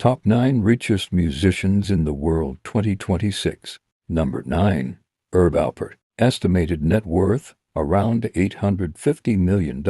Top 9 Richest Musicians in the World 2026. Number 9. Herb Alpert. Estimated net worth, around $850 million.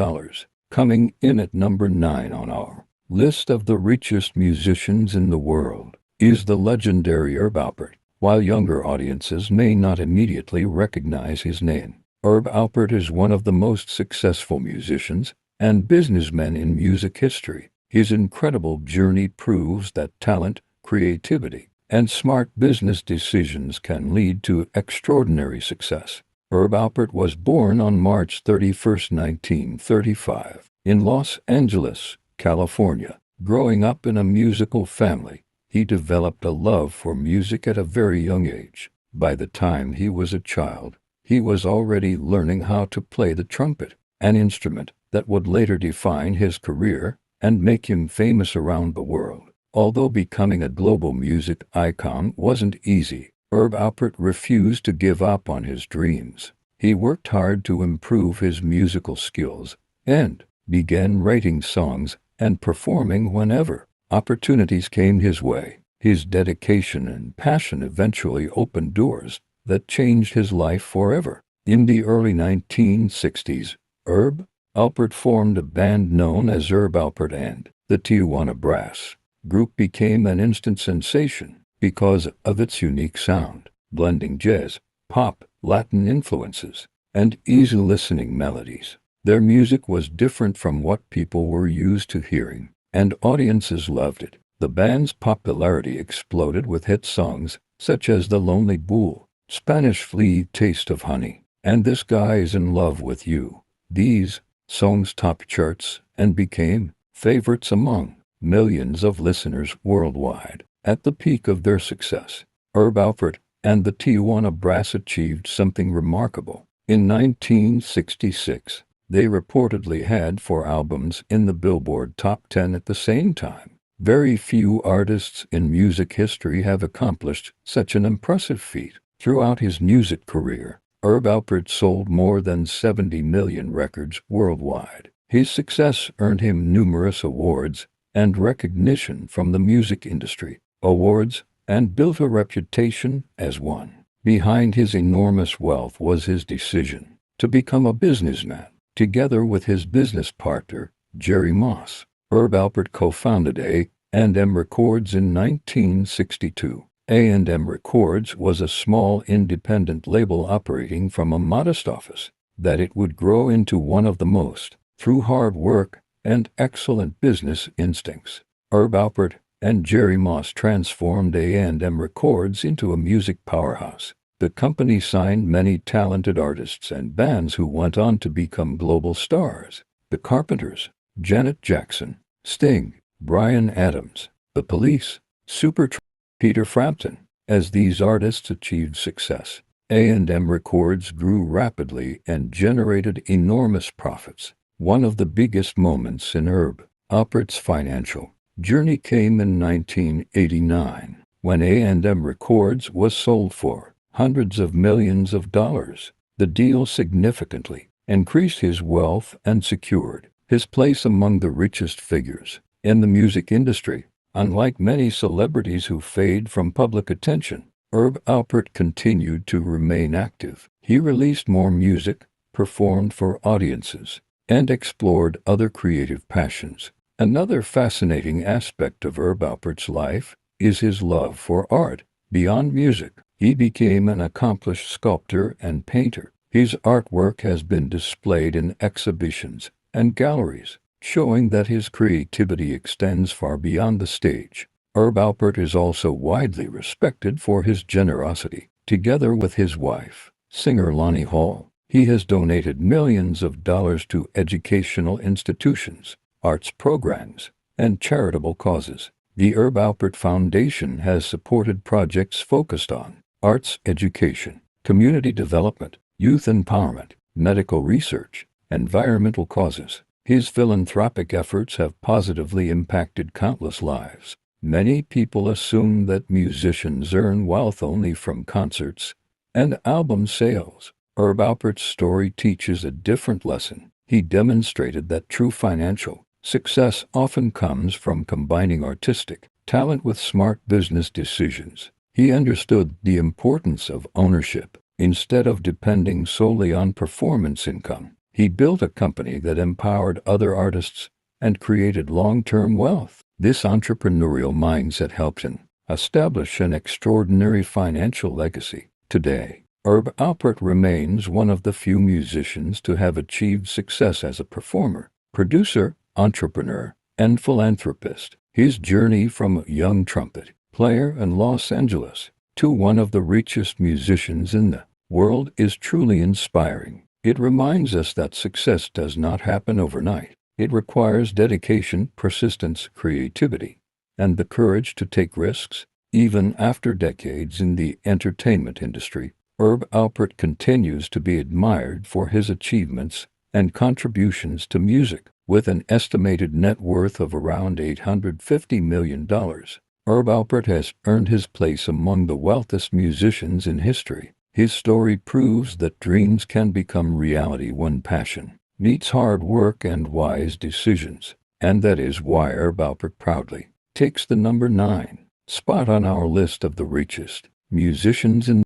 Coming in at number 9 on our list of the richest musicians in the world is the legendary Herb Alpert. While younger audiences may not immediately recognize his name, Herb Alpert is one of the most successful musicians and businessmen in music history. His incredible journey proves that talent, creativity, and smart business decisions can lead to extraordinary success. Herb Alpert was born on March 31, 1935, in Los Angeles, California. Growing up in a musical family, he developed a love for music at a very young age. By the time he was a child, he was already learning how to play the trumpet, an instrument that would later define his career and make him famous around the world. Although becoming a global music icon wasn't easy, Herb Alpert refused to give up on his dreams. He worked hard to improve his musical skills and began writing songs and performing whenever opportunities came his way. His dedication and passion eventually opened doors that changed his life forever. In the early 1960s, Herb Alpert formed a band known as Herb Alpert and the Tijuana Brass Group became an instant sensation because of its unique sound, blending jazz, pop, Latin influences, and easy-listening melodies. Their music was different from what people were used to hearing, and audiences loved it. The band's popularity exploded with hit songs such as The Lonely Bull, Spanish Flea, Taste of Honey, and This Guy Is in Love with You. These songs topped charts and became favorites among millions of listeners worldwide. At the peak of their success, Herb Alpert and the Tijuana Brass achieved something remarkable. In 1966, they reportedly had 4 albums in the Billboard Top 10 at the same time. Very few artists in music history have accomplished such an impressive feat. Throughout his music career, Herb Alpert sold more than 70 million records worldwide. His success earned him numerous awards and recognition from the music industry, and built a reputation as one. Behind his enormous wealth was his decision to become a businessman. Together with his business partner, Jerry Moss, Herb Alpert co-founded A&M Records in 1962. A&M Records was a small independent label operating from a modest office that it would grow into one of the most through hard work and excellent business instincts. Herb Alpert and Jerry Moss transformed A&M Records into a music powerhouse. The company signed many talented artists and bands who went on to become global stars. The Carpenters, Janet Jackson, Sting, Bryan Adams, The Police, Supertramp, Peter Frampton. As these artists achieved success, A&M Records grew rapidly and generated enormous profits. One of the biggest moments in Herb Alpert's financial journey came in 1989, when A&M Records was sold for hundreds of millions of dollars. The deal significantly increased his wealth and secured his place among the richest figures in the music industry. Unlike many celebrities who fade from public attention, Herb Alpert continued to remain active. He released more music, performed for audiences, and explored other creative passions. Another fascinating aspect of Herb Alpert's life is his love for art. Beyond music, he became an accomplished sculptor and painter. His artwork has been displayed in exhibitions and galleries, showing that his creativity extends far beyond the stage. Herb Alpert is also widely respected for his generosity. Together with his wife, singer Lonnie Hall, he has donated millions of dollars to educational institutions, arts programs, and charitable causes. The Herb Alpert Foundation has supported projects focused on arts education, community development, youth empowerment, medical research, environmental causes. His philanthropic efforts have positively impacted countless lives. Many people assume that musicians earn wealth only from concerts and album sales. Herb Alpert's story teaches a different lesson. He demonstrated that true financial success often comes from combining artistic talent with smart business decisions. He understood the importance of ownership. Instead of depending solely on performance income, he built a company that empowered other artists and created long-term wealth. This entrepreneurial mindset helped him establish an extraordinary financial legacy. Today, Herb Alpert remains one of the few musicians to have achieved success as a performer, producer, entrepreneur, and philanthropist. His journey from a young trumpet player in Los Angeles to one of the richest musicians in the world is truly inspiring. It reminds us that success does not happen overnight. It requires dedication, persistence, creativity, and the courage to take risks. Even after decades in the entertainment industry, Herb Alpert continues to be admired for his achievements and contributions to music. With an estimated net worth of around $850 million, Herb Alpert has earned his place among the wealthiest musicians in history. His story proves that dreams can become reality when passion meets hard work and wise decisions. And that is why Herb Alpert proudly takes the number 9 spot on our list of the richest musicians in